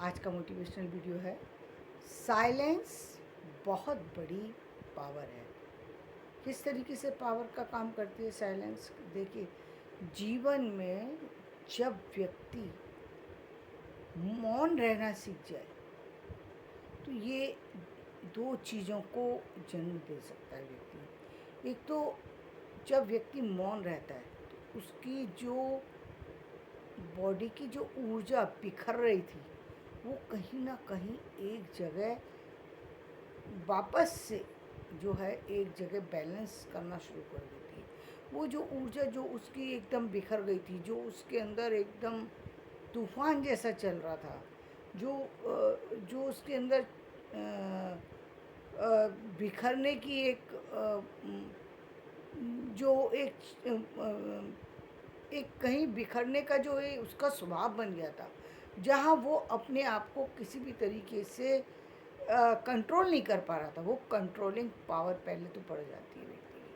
आज का motivational video है साइलेंस बहुत बड़ी पावर है। किस तरीके से पावर का काम करती है साइलेंस? देखिए, जीवन में जब व्यक्ति मौन रहना सीख जाए तो ये दो चीज़ों को जन्म दे सकता है व्यक्ति। एक तो जब व्यक्ति मौन रहता है तो उसकी जो बॉडी की जो ऊर्जा बिखर रही थी वो कहीं ना कहीं एक जगह वापस से जो है एक जगह बैलेंस करना शुरू कर देती है। वो जो ऊर्जा जो उसकी एकदम बिखर गई थी, जो उसके अंदर एकदम तूफान जैसा चल रहा था, जो उसके अंदर बिखरने की जो एक कहीं बिखरने का जो है उसका स्वभाव बन गया था, जहाँ वो अपने आप को किसी भी तरीके से कंट्रोल नहीं कर पा रहा था। वो कंट्रोलिंग पावर पहले तो पड़ जाती है व्यक्ति की,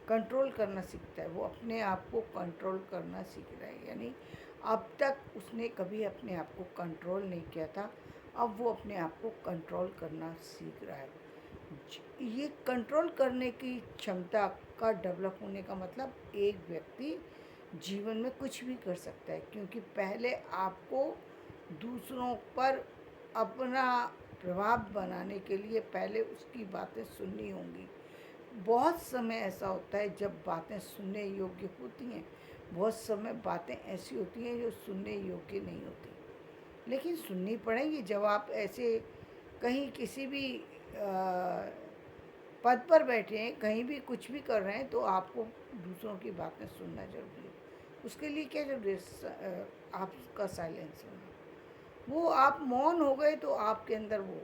कंट्रोल करना सीखता है, वो अपने आप को कंट्रोल करना सीख रहा है। यानी अब तक उसने कभी अपने आप को कंट्रोल नहीं किया था, अब वो अपने आप को कंट्रोल करना सीख रहा है। ये कंट्रोल करने की क्षमता का डेवलप होने का मतलब एक व्यक्ति जीवन में कुछ भी कर सकता है, क्योंकि पहले आपको दूसरों पर अपना प्रभाव बनाने के लिए पहले उसकी बातें सुननी होंगी। बहुत समय ऐसा होता है जब बातें सुनने योग्य होती हैं, बहुत समय बातें ऐसी होती हैं जो सुनने योग्य नहीं होती, लेकिन सुननी पड़ेंगी। जब आप ऐसे कहीं किसी भी पद पर बैठे हैं, कहीं भी कुछ भी कर रहे हैं, तो आपको दूसरों की बातें सुनना जरूरी है। उसके लिए क्या जरूरी है? आपका साइलेंस होना। वो आप मौन हो गए तो आपके अंदर वो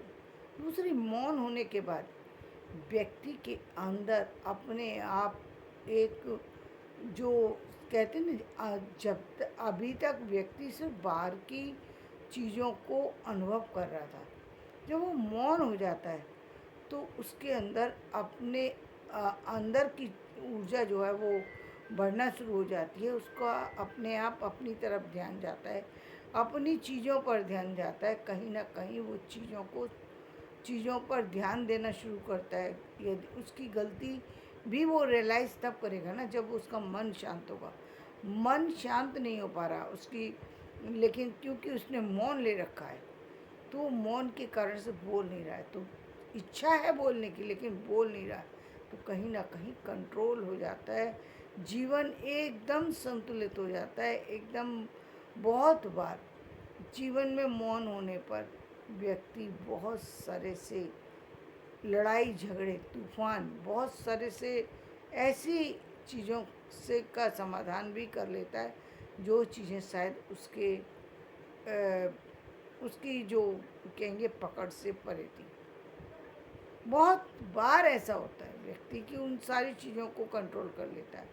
दूसरी मौन होने के बाद व्यक्ति के अंदर अपने आप एक जो कहते हैं ना, अभी तक व्यक्ति सिर्फ बाहर की चीज़ों को अनुभव कर रहा था। जब वो मौन हो जाता है तो उसके अंदर अपने अंदर की ऊर्जा जो है वो बढ़ना शुरू हो जाती है। उसका अपने आप अपनी तरफ ध्यान जाता है, अपनी चीज़ों पर ध्यान जाता है। कहीं ना कहीं वो चीज़ों पर ध्यान देना शुरू करता है। यदि उसकी गलती भी वो रियलाइज़ तब करेगा ना जब उसका मन शांत होगा। मन शांत नहीं हो पा रहा उसकी, लेकिन क्योंकि उसने मौन ले रखा है तो वो मौन के कारण से बोल नहीं रहा है। तो इच्छा है बोलने की लेकिन बोल नहीं रहा है, तो कहीं ना कहीं कंट्रोल हो जाता है। जीवन एकदम संतुलित हो जाता है एकदम। बहुत बार जीवन में मौन होने पर व्यक्ति बहुत सारे से लड़ाई झगड़े तूफान, बहुत सारे से ऐसी चीज़ों से का समाधान भी कर लेता है जो चीज़ें शायद उसकी जो कहेंगे पकड़ से परे थी। बहुत बार ऐसा होता है व्यक्ति कि उन सारी चीज़ों को कंट्रोल कर लेता है,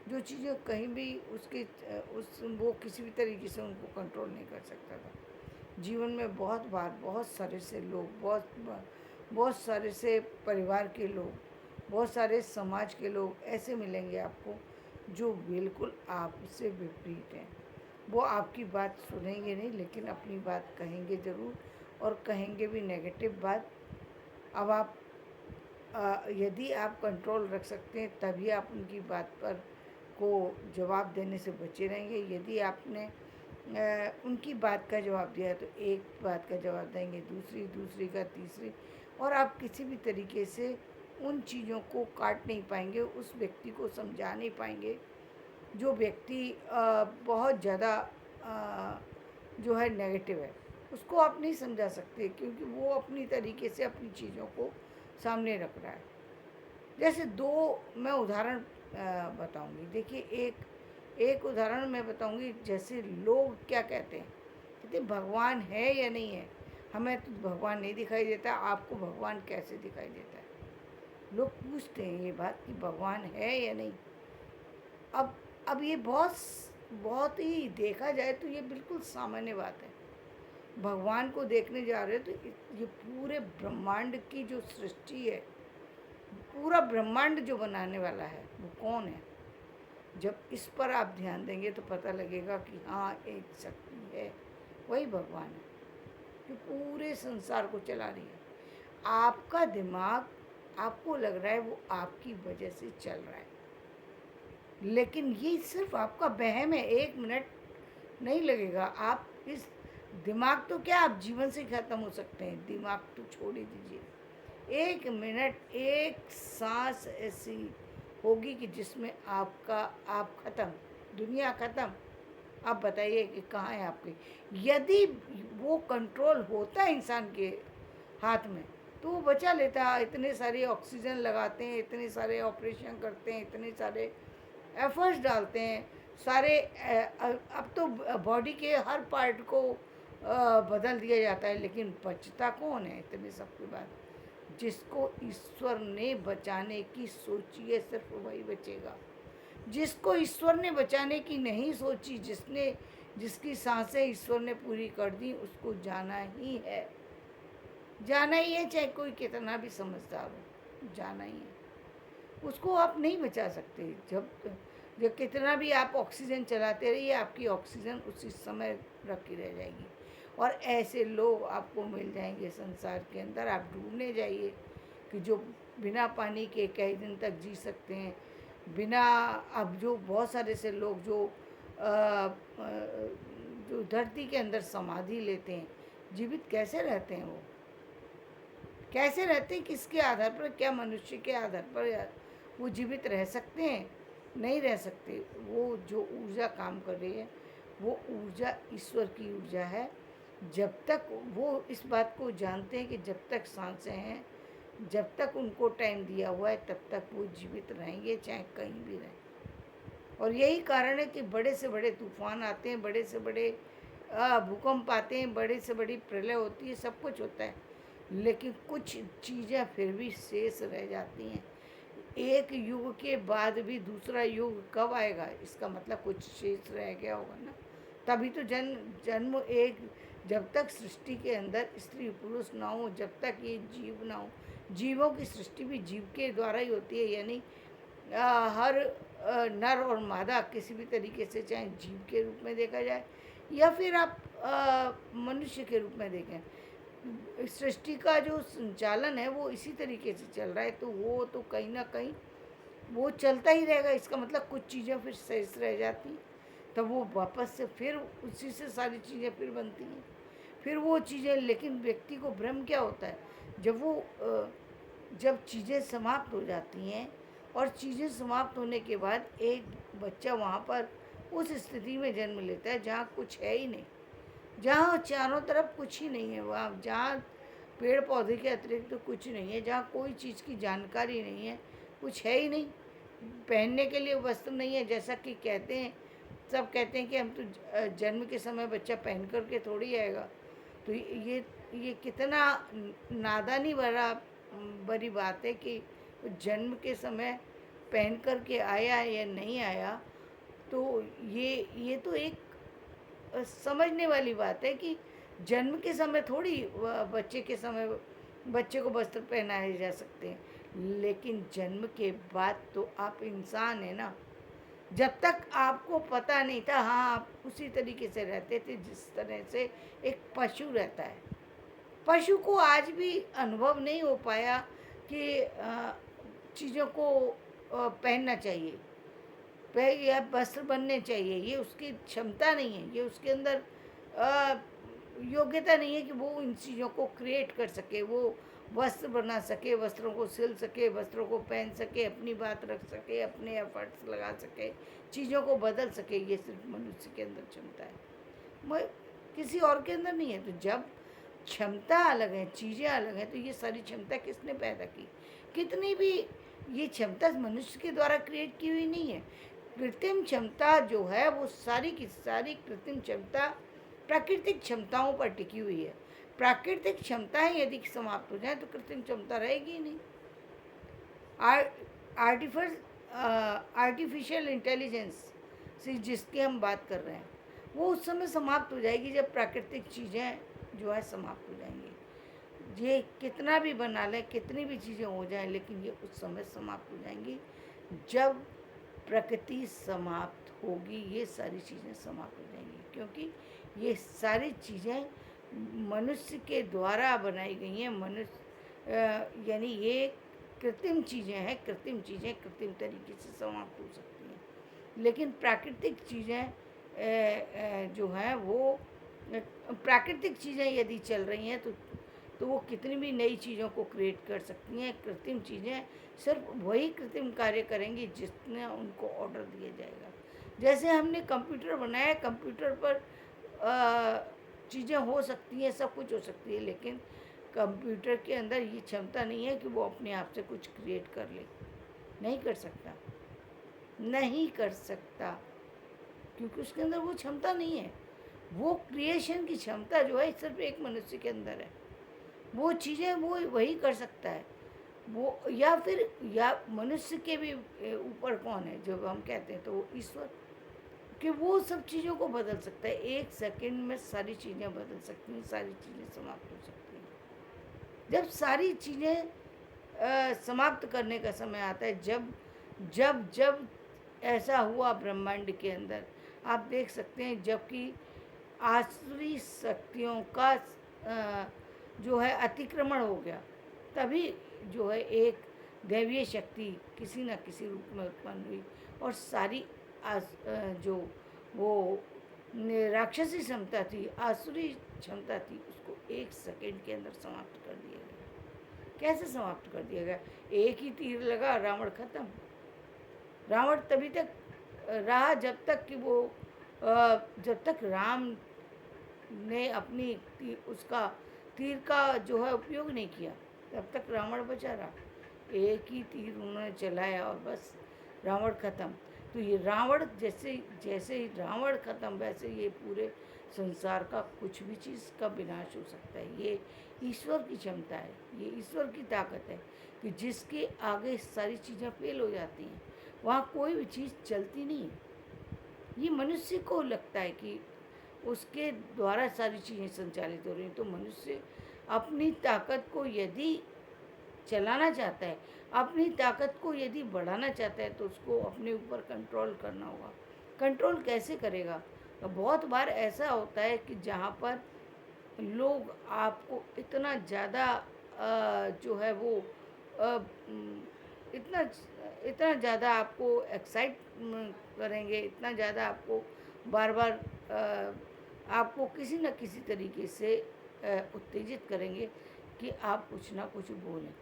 जो चीज़ें कहीं भी वो किसी भी तरीके से उनको कंट्रोल नहीं कर सकता था। जीवन में बहुत बार बहुत सारे से लोग, बहुत सारे से परिवार के लोग, बहुत सारे समाज के लोग ऐसे मिलेंगे आपको जो बिल्कुल आपसे विपरीत हैं। वो आपकी बात सुनेंगे नहीं लेकिन अपनी बात कहेंगे ज़रूर, और कहेंगे भी नेगेटिव बात। अब आप यदि आप कंट्रोल रख सकते हैं तभी आप उनकी बात पर को जवाब देने से बचे रहेंगे। यदि आपने उनकी बात का जवाब दिया है तो एक बात का जवाब देंगे, दूसरी का तीसरी, और आप किसी भी तरीके से उन चीज़ों को काट नहीं पाएंगे, उस व्यक्ति को समझा नहीं पाएंगे। जो व्यक्ति बहुत ज़्यादा जो है नेगेटिव है, उसको आप नहीं समझा सकते, क्योंकि वो अपनी तरीके से अपनी चीज़ों को सामने रख रहा है। जैसे दो मैं उदाहरण बताऊंगी। देखिए, एक उदाहरण मैं बताऊंगी। जैसे लोग क्या कहते हैं, कहते भगवान है या नहीं है। हमें तो भगवान नहीं दिखाई देता, आपको भगवान कैसे दिखाई देता है? लोग पूछते हैं ये बात कि भगवान है या नहीं। अब ये बहुत बहुत ही देखा जाए तो ये बिल्कुल सामान्य बात है। भगवान को देखने जा रहे हो तो ये पूरे ब्रह्मांड की जो सृष्टि है, पूरा ब्रह्मांड जो बनाने वाला है वो कौन है? जब इस पर आप ध्यान देंगे तो पता लगेगा कि हाँ, एक शक्ति है, वही भगवान है। जो पूरे संसार को चला रही है। आपका दिमाग, आपको लग रहा है वो आपकी वजह से चल रहा है, लेकिन ये सिर्फ आपका वहम है। 1 मिनट नहीं लगेगा। आप इस दिमाग तो क्या, आप जीवन से ख़त्म हो सकते हैं, दिमाग तो छोड़ ही दीजिए। 1 मिनट, एक सांस ऐसी होगी कि जिसमें आप ख़त्म, दुनिया ख़त्म। आप बताइए कि कहाँ है आपकी। यदि वो कंट्रोल होता इंसान के हाथ में तो वो बचा लेता। इतने सारे ऑक्सीजन लगाते हैं, इतने सारे ऑपरेशन करते हैं, इतने सारे एफर्ट्स डालते हैं, सारे अब तो बॉडी के हर पार्ट को बदल दिया जाता है, लेकिन बचता कौन है इतने सब के बाद? जिसको ईश्वर ने बचाने की सोची है, सिर्फ वही बचेगा। जिसको ईश्वर ने बचाने की नहीं सोची, जिसकी सांसें ईश्वर ने पूरी कर दी, उसको जाना ही है। जाना ही है, चाहे कोई कितना भी समझदार हो, जाना ही है। उसको आप नहीं बचा सकते। जब कितना भी आप ऑक्सीजन चलाते रहिए, आपकी ऑक्सीजन उसी समय रखी रह जाएगी। और ऐसे लोग आपको मिल जाएंगे संसार के अंदर। आप ढूंढने जाइए कि जो बिना पानी के कई दिन तक जी सकते हैं, बिना, अब जो बहुत सारे से लोग जो धरती के अंदर समाधि लेते हैं, जीवित कैसे रहते हैं? वो कैसे रहते हैं? किसके आधार पर? क्या मनुष्य के आधार पर वो जीवित रह सकते हैं? नहीं रह सकते। वो जो ऊर्जा काम कर रही है, वो ऊर्जा ईश्वर की ऊर्जा है। जब तक वो इस बात को जानते हैं कि जब तक सांसें हैं, जब तक उनको टाइम दिया हुआ है, तब तक वो जीवित रहेंगे, चाहे कहीं भी रहें। और यही कारण है कि बड़े से बड़े तूफान आते हैं, बड़े से बड़े भूकंप आते हैं, बड़े से बड़ी प्रलय होती है, सब कुछ होता है, लेकिन कुछ चीज़ें फिर भी शेष रह जाती हैं। एक युग के बाद भी दूसरा युग कब आएगा? इसका मतलब कुछ शेष रह गया होगा ना। तभी तो जन्म एक, जब तक सृष्टि के अंदर स्त्री पुरुष ना हो, जब तक ये जीव ना हो, जीवों की सृष्टि भी जीव के द्वारा ही होती है। यानी हर नर और मादा किसी भी तरीके से, चाहे जीव के रूप में देखा जाए या फिर आप मनुष्य के रूप में देखें, सृष्टि का जो संचालन है वो इसी तरीके से चल रहा है। तो वो तो कहीं ना कहीं वो चलता ही रहेगा। इसका मतलब कुछ चीज़ें फिर शेष रह जाती, तब वो वापस से फिर उसी से सारी चीज़ें फिर बनती हैं, फिर वो चीज़ें। लेकिन व्यक्ति को भ्रम क्या होता है? जब चीज़ें समाप्त हो जाती हैं, और चीज़ें समाप्त होने के बाद एक बच्चा वहाँ पर उस स्थिति में जन्म लेता है जहाँ कुछ है ही नहीं, जहाँ चारों तरफ कुछ ही नहीं है, वहाँ जहाँ पेड़ पौधे के अतिरिक्त तो कुछ नहीं है, जहाँ कोई चीज़ की जानकारी नहीं है, कुछ है ही नहीं, पहनने के लिए वस्त्र नहीं है। जैसा कि कहते हैं, सब कहते हैं कि हम तो जन्म के समय बच्चा पहन कर के थोड़ी आएगा। तो ये कितना नादानी बड़ी बात है कि जन्म के समय पहन कर के आया या नहीं आया। तो ये तो एक समझने वाली बात है कि जन्म के समय थोड़ी बच्चे को वस्त्र पहनाए जा सकते हैं, लेकिन जन्म के बाद तो आप इंसान है ना। जब तक आपको पता नहीं था, हाँ, आप उसी तरीके से रहते थे जिस तरह से एक पशु रहता है। पशु को आज भी अनुभव नहीं हो पाया कि चीज़ों को पहनना चाहिए, या वस्त्र बनने चाहिए। ये उसकी क्षमता नहीं है, ये उसके अंदर योग्यता नहीं है कि वो इन चीज़ों को क्रिएट कर सके, वो वस्त्र बना सके, वस्त्रों को सिल सके, वस्त्रों को पहन सके, अपनी बात रख सके, अपने एफर्ट्स लगा सके, चीज़ों को बदल सके। ये सिर्फ मनुष्य के अंदर क्षमता है, किसी और के अंदर नहीं है। तो जब क्षमता अलग है, चीज़ें अलग हैं, तो ये सारी क्षमता किसने पैदा की? कितनी भी ये क्षमता मनुष्य के द्वारा क्रिएट की हुई नहीं है। कृत्रिम क्षमता जो है वो सारी की सारी कृत्रिम क्षमता प्राकृतिक क्षमताओं पर टिकी हुई है। प्राकृतिक क्षमताएं यदि समाप्त हो जाए तो कृत्रिम क्षमता रहेगी ही नहीं। आर्टिफिशियल इंटेलिजेंस से जिसकी हम बात कर रहे हैं, वो उस समय समाप्त हो जाएगी जब प्राकृतिक चीज़ें जो है समाप्त हो जाएंगी। ये कितना भी बना लें, कितनी भी चीज़ें हो जाएं, लेकिन ये उस समय समाप्त हो जाएंगी जब प्रकृति समाप्त होगी। ये सारी चीज़ें समाप्त हो जाएंगी, क्योंकि ये सारी चीज़ें मनुष्य के द्वारा बनाई गई हैं। यानी ये कृत्रिम चीज़ें हैं, कृत्रिम चीज़ें कृत्रिम तरीके से समाप्त हो सकती हैं, लेकिन प्राकृतिक चीज़ें जो हैं वो प्राकृतिक चीज़ें यदि चल रही हैं तो वो कितनी भी नई चीज़ों को क्रिएट कर सकती हैं। कृत्रिम चीज़ें सिर्फ वही कृत्रिम कार्य करेंगी जितने उनको ऑर्डर दिया जाएगा। जैसे हमने कंप्यूटर बनाया, कंप्यूटर पर चीज़ें हो सकती हैं, सब कुछ हो सकती है, लेकिन कंप्यूटर के अंदर ये क्षमता नहीं है कि वो अपने आप से कुछ क्रिएट कर ले। नहीं कर सकता, नहीं कर सकता, क्योंकि उसके अंदर वो क्षमता नहीं है। वो क्रिएशन की क्षमता जो है सिर्फ एक मनुष्य के अंदर है। वो चीज़ें वो वही कर सकता है। वो या मनुष्य के भी ऊपर कौन है जब हम कहते हैं, तो वो ईश्वर, कि वो सब चीज़ों को बदल सकता है। 1 सेकंड में सारी चीज़ें बदल सकती हैं, सारी चीज़ें समाप्त हो सकती हैं। जब सारी चीज़ें समाप्त करने का समय आता है, जब जब जब ऐसा हुआ ब्रह्मांड के अंदर, आप देख सकते हैं, जबकि आसुरी शक्तियों का जो है अतिक्रमण हो गया, तभी जो है एक दैवीय शक्ति किसी न किसी रूप में उत्पन्न हुई और सारी जो वो राक्षसी क्षमता थी, आसुरी क्षमता थी, उसको 1 सेकंड के अंदर समाप्त कर दिया गया। कैसे समाप्त कर दिया गया? एक ही तीर लगा, रावण खत्म। रावण तभी तक रहा जब तक कि वो जब तक राम ने अपनी उसका तीर का जो है उपयोग नहीं किया, तब तक रावण बचा रहा। एक ही तीर उन्होंने चलाया और बस रावण खत्म। तो ये रावण जैसे जैसे ही रावण खत्म, वैसे ये पूरे संसार का कुछ भी चीज़ का विनाश हो सकता है। ये ईश्वर की क्षमता है, ये ईश्वर की ताकत है कि जिसके आगे सारी चीज़ें फेल हो जाती हैं, वहाँ कोई भी चीज़ चलती नहीं है। ये मनुष्य को लगता है कि उसके द्वारा सारी चीज़ें संचालित हो रही हैं, तो मनुष्य अपनी ताकत को यदि चलाना चाहता है, अपनी ताकत को यदि बढ़ाना चाहता है, तो उसको अपने ऊपर कंट्रोल करना होगा। कंट्रोल कैसे करेगा? तो बहुत बार ऐसा होता है कि जहाँ पर लोग आपको इतना ज़्यादा जो है वो अ, उम, इतना इतना ज़्यादा आपको एक्साइट करेंगे, इतना ज़्यादा आपको बार-बार आपको किसी न किसी तरीके से उत्तेजित करेंगे कि आप कुछ ना कुछ बोलें।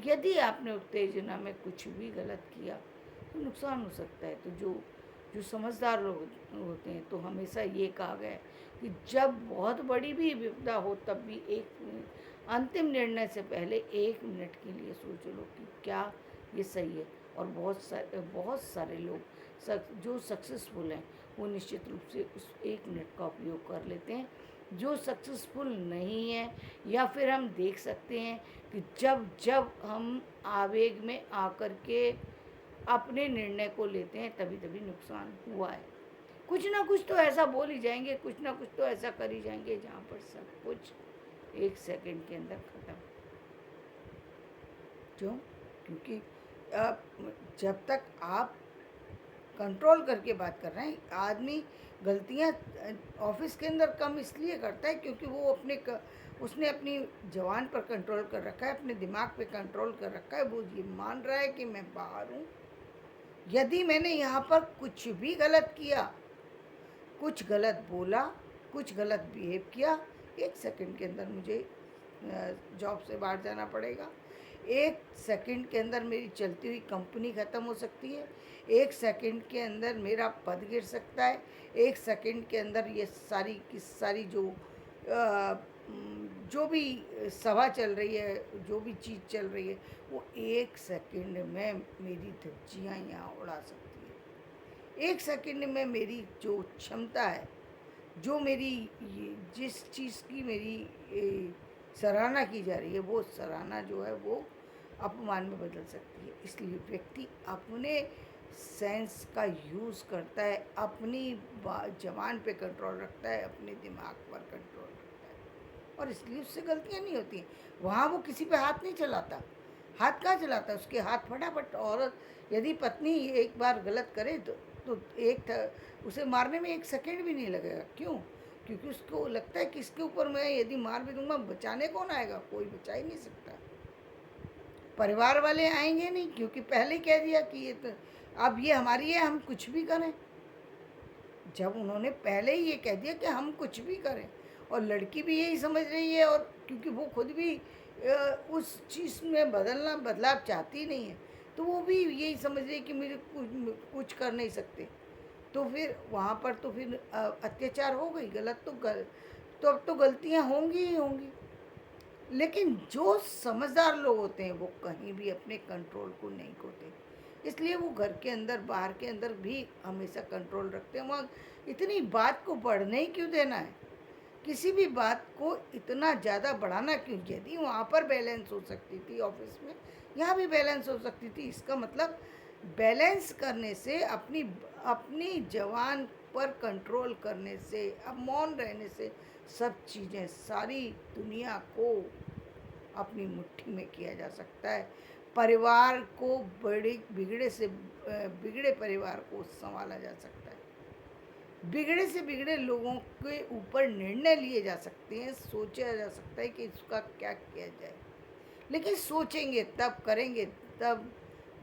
यदि आपने उत्तेजना में कुछ भी गलत किया तो नुकसान हो सकता है। तो जो जो समझदार लोग होते हैं, तो हमेशा ये कहा गया है कि जब बहुत बड़ी भी विपदा हो, तब भी एक अंतिम निर्णय से पहले 1 मिनट के लिए सोच लो कि क्या ये सही है। और बहुत सारे लोग जो सक्सेसफुल हैं, वो निश्चित रूप से उस 1 मिनट का उपयोग कर लेते हैं। जो सक्सेसफुल नहीं है, या फिर हम देख सकते हैं कि जब जब हम आवेग में आकर के अपने निर्णय को लेते हैं, तभी तभी नुकसान हुआ है। कुछ ना कुछ तो ऐसा बोल ही जाएंगे, कुछ ना कुछ तो ऐसा कर ही जाएंगे, जहाँ पर सब कुछ 1 सेकंड के अंदर ख़त्म। क्यों? क्योंकि आप जब तक आप कंट्रोल करके बात कर रहे हैं, आदमी गलतियाँ ऑफिस के अंदर कम इसलिए करता है क्योंकि वो उसने अपनी ज़बान पर कंट्रोल कर रखा है, अपने दिमाग पे कंट्रोल कर रखा है। वो ये मान रहा है कि मैं बाहर हूँ, यदि मैंने यहाँ पर कुछ भी गलत किया, कुछ गलत बोला, कुछ गलत बिहेव किया, 1 सेकंड के अंदर मुझे जॉब से बाहर जाना पड़ेगा। 1 सेकंड के अंदर मेरी चलती हुई कंपनी ख़त्म हो सकती है। 1 सेकंड के अंदर मेरा पद गिर सकता है। 1 सेकंड के अंदर ये सारी की सारी जो भी सभा चल रही है, जो भी चीज़ चल रही है, वो 1 सेकंड में मेरी धज्जियाँ यहाँ उड़ा सकती है। 1 सेकंड में मेरी जो क्षमता है, जो मेरी जिस चीज़ की मेरी सराहना की जा रही है, वो सराहना जो है वो अपमान में बदल सकती है। इसलिए व्यक्ति अपने सेंस का यूज़ करता है, अपनी ज़बान पे कंट्रोल रखता है, अपने दिमाग पर कंट्रोल रखता है, और इसलिए उससे गलतियाँ नहीं होती। वहाँ वो किसी पे हाथ नहीं चलाता। हाथ कहाँ चलाता? उसके हाथ फटाफट, औरत यदि पत्नी एक बार गलत करे तो उसे मारने में 1 सेकंड भी नहीं लगेगा। क्यों? क्योंकि उसको लगता है कि इसके ऊपर मैं यदि मार भी दूंगा बचाने कौन आएगा, कोई बचा ही नहीं सकता। परिवार वाले आएंगे नहीं, क्योंकि पहले ही कह दिया कि ये तो अब ये हमारी है, हम कुछ भी करें। जब उन्होंने पहले ही ये कह दिया कि हम कुछ भी करें, और लड़की भी यही समझ रही है, और क्योंकि वो खुद भी उस चीज़ में बदलाव चाहती नहीं है, तो वो भी यही समझ रही है कि मेरे कुछ कर नहीं सकते। तो फिर वहाँ पर तो फिर अत्याचार हो गई, गलत तो अब तो गलतियाँ होंगी ही होंगी। लेकिन जो समझदार लोग होते हैं वो कहीं भी अपने कंट्रोल को नहीं खोते, इसलिए वो घर के अंदर बाहर के अंदर भी हमेशा कंट्रोल रखते हैं। वहाँ इतनी बात को बढ़ने ही क्यों देना है, किसी भी बात को इतना ज़्यादा बढ़ाना क्यों। यदि वहाँ पर बैलेंस हो सकती थी ऑफिस में, यहाँ भी बैलेंस हो सकती थी। इसका मतलब बैलेंस करने से, अपनी अपनी जवान पर कंट्रोल करने से, अब मौन रहने से सब चीज़ें, सारी दुनिया को अपनी मुट्ठी में किया जा सकता है। परिवार को बिगड़े परिवार को संभाला जा सकता है। बिगड़े से बिगड़े लोगों के ऊपर निर्णय लिए जा सकते हैं, सोचा जा सकता है कि इसका क्या किया जाए। लेकिन सोचेंगे तब, करेंगे तब,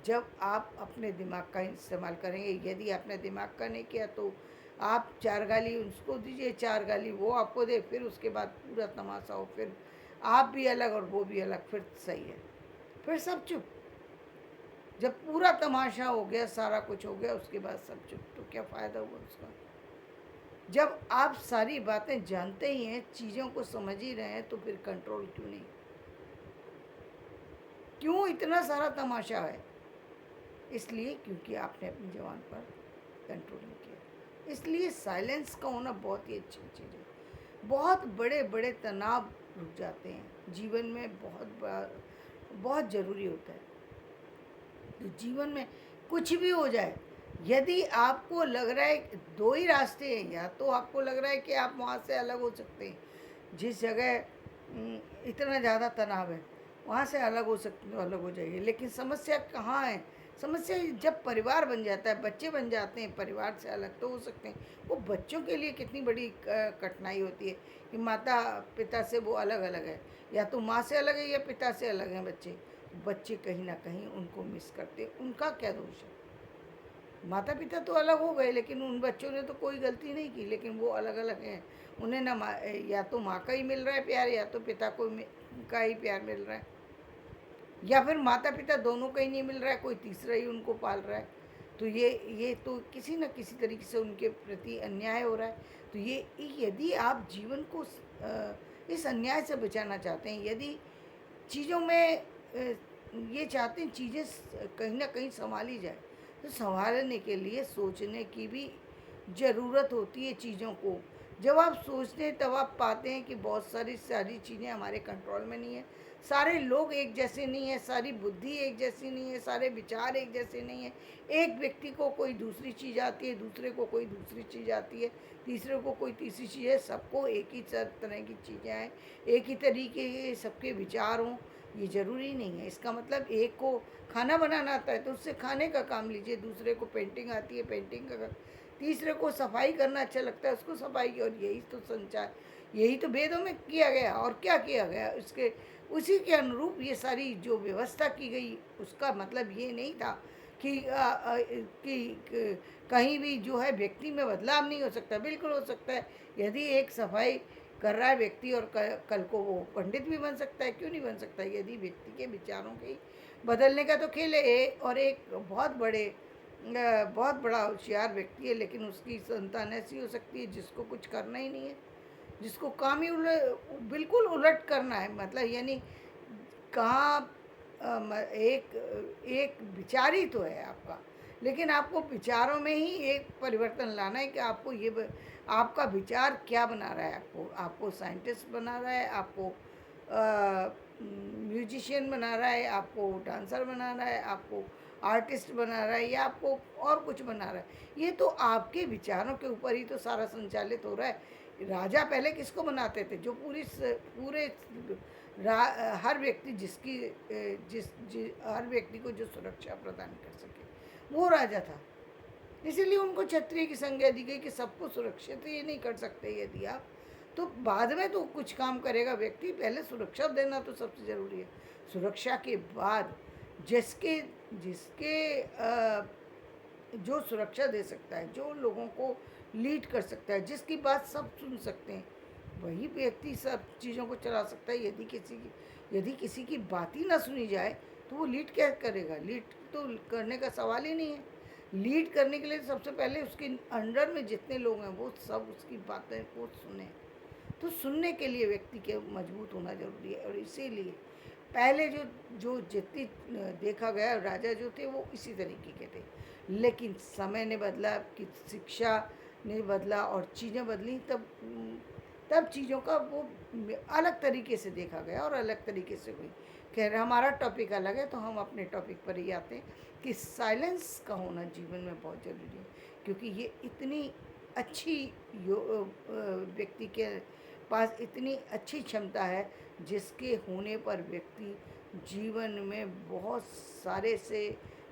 जब आप अपने दिमाग का इस्तेमाल करेंगे। यदि आपने दिमाग का नहीं किया तो आप 4 गाली उसको दीजिए, 4 गाली वो आपको दे, फिर उसके बाद पूरा तमाशा हो, फिर आप भी अलग और वो भी अलग, फिर सही है, फिर सब चुप। जब पूरा तमाशा हो गया, सारा कुछ हो गया, उसके बाद सब चुप, तो क्या फ़ायदा हुआ उसका। जब आप सारी बातें जानते ही हैं, चीज़ों को समझ ही रहे हैं, तो फिर कंट्रोल क्यों नहीं, क्यों इतना सारा तमाशा है। इसलिए क्योंकि आपने अपनी ज़बान पर कंट्रोल नहीं किया। इसलिए साइलेंस का होना बहुत ही अच्छी चीज़ है। बहुत बड़े बड़े तनाव रुक जाते हैं जीवन में, बहुत ज़रूरी होता है। तो जीवन में कुछ भी हो जाए, यदि आपको लग रहा है, दो ही रास्ते हैं, या तो आपको लग रहा है कि आप वहाँ से अलग हो सकते हैं, जिस जगह इतना ज़्यादा तनाव है वहाँ से अलग हो सकते, तो अलग हो जाइए। लेकिन समस्या कहाँ है, समस्या जब परिवार बन जाता है, बच्चे बन जाते हैं, परिवार से अलग तो हो सकते हैं। वो बच्चों के लिए कितनी बड़ी कठिनाई होती है कि माता पिता से वो अलग अलग है, या तो माँ से अलग है या पिता से अलग हैं बच्चे। बच्चे कहीं ना कहीं उनको मिस करते हैं। उनका क्या दोष है, माता पिता तो अलग हो गए, लेकिन उन बच्चों ने तो कोई गलती नहीं की, लेकिन वो अलग अलग हैं। उन्हें ना या तो माँ का ही मिल रहा है प्यार, या तो पिता को का ही प्यार मिल रहा है, या फिर माता पिता दोनों का ही नहीं मिल रहा है, कोई तीसरा ही उनको पाल रहा है। तो ये तो किसी न किसी तरीके से उनके प्रति अन्याय हो रहा है। तो ये, यदि आप जीवन को इस अन्याय से बचाना चाहते हैं, यदि चीज़ों में ये चाहते हैं चीज़ें कहीं ना कहीं संभाली जाए, तो संभालने के लिए सोचने की भी ज़रूरत होती है चीज़ों को। जब आप सोचते हैं तब आप पाते हैं कि बहुत सारी चीज़ें हमारे कंट्रोल में नहीं है। सारे लोग एक जैसे नहीं है, सारी बुद्धि एक जैसी नहीं है, सारे विचार एक जैसे नहीं है। एक व्यक्ति को कोई दूसरी चीज़ आती है, दूसरे को कोई दूसरी चीज़ आती है, तीसरे को कोई तीसरी चीज़ है। सबको एक ही तरह की चीज़ें आएँ, एक ही तरीके के सबके विचार हों, ये ज़रूरी नहीं है। इसका मतलब एक को खाना बनाना आता है तो उससे खाने का काम लीजिए, दूसरे को पेंटिंग आती है पेंटिंग का, तीसरे को सफाई करना अच्छा लगता है उसको सफाई की। और यही तो संचार, यही तो वेदों में किया गया। और क्या किया गया, उसके उसी के अनुरूप ये सारी जो व्यवस्था की गई, उसका मतलब ये नहीं था कि कहीं भी जो है व्यक्ति में बदलाव नहीं हो सकता। बिल्कुल हो सकता है। यदि एक सफाई कर रहा है व्यक्ति और कल को वो पंडित भी बन सकता है, क्यों नहीं बन सकता। यदि व्यक्ति के विचारों के बदलने का तो खेल है। और एक बहुत बड़ा होशियार व्यक्ति है, लेकिन उसकी संतान ऐसी हो सकती है जिसको कुछ करना ही नहीं है, जिसको काम ही बिल्कुल उलट करना है। मतलब यानी कहाँ एक एक विचार ही तो है आपका, लेकिन आपको विचारों में ही एक परिवर्तन लाना है कि आपको आपका विचार क्या बना रहा है। आपको साइंटिस्ट बना रहा है, आपको म्यूजिशियन बना रहा है, आपको डांसर बना रहा है, आपको आर्टिस्ट बना रहा है, या आपको और कुछ बना रहा है। ये तो आपके विचारों के ऊपर ही तो सारा संचालित हो रहा है। राजा पहले किसको बनाते थे, जो पूरे हर व्यक्ति हर व्यक्ति को जो सुरक्षा प्रदान कर सके, वो राजा था। इसीलिए उनको क्षत्रिय की संज्ञा दी गई कि सबको सुरक्षित ये नहीं कर सकते यदि आप तो बाद में तो कुछ काम करेगा व्यक्ति, पहले सुरक्षा देना तो सबसे ज़रूरी है। सुरक्षा के बाद जिसके जिसके जो सुरक्षा दे सकता है, जो लोगों को लीड कर सकता है, जिसकी बात सब सुन सकते हैं, वही व्यक्ति सब चीज़ों को चला सकता है। यदि किसी की बात ही ना सुनी जाए तो वो लीड क्या करेगा? लीड तो करने का सवाल ही नहीं है। लीड करने के लिए सबसे पहले उसके अंडर में जितने लोग हैं वो सब उसकी बातें को सुने। तो सुनने के लिए व्यक्ति के मजबूत होना ज़रूरी है। और इसीलिए पहले जो जो जितनी देखा गया राजा जो थे वो इसी तरीके के थे, लेकिन समय ने बदला, कि शिक्षा ने बदला और चीज़ें बदली, तब चीज़ों का वो अलग तरीके से देखा गया और अलग तरीके से हुई। खैर, हमारा टॉपिक अलग है, तो हम अपने टॉपिक पर ही आते हैं कि साइलेंस का होना जीवन में बहुत ज़रूरी है, क्योंकि ये इतनी अच्छी व्यक्ति के पास इतनी अच्छी क्षमता है जिसके होने पर व्यक्ति जीवन में बहुत सारे से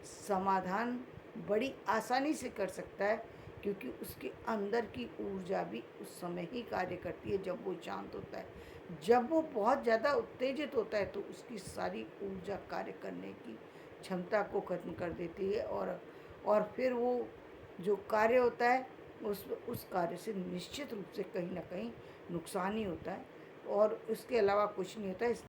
समाधान बड़ी आसानी से कर सकता है, क्योंकि उसके अंदर की ऊर्जा भी उस समय ही कार्य करती है जब वो शांत होता है। जब वो बहुत ज़्यादा उत्तेजित होता है तो उसकी सारी ऊर्जा कार्य करने की क्षमता को खत्म कर देती है, और फिर वो जो कार्य होता है उस कार्य से निश्चित रूप से कहीं ना कहीं नुकसान ही होता है, और उसके अलावा कुछ नहीं होता है।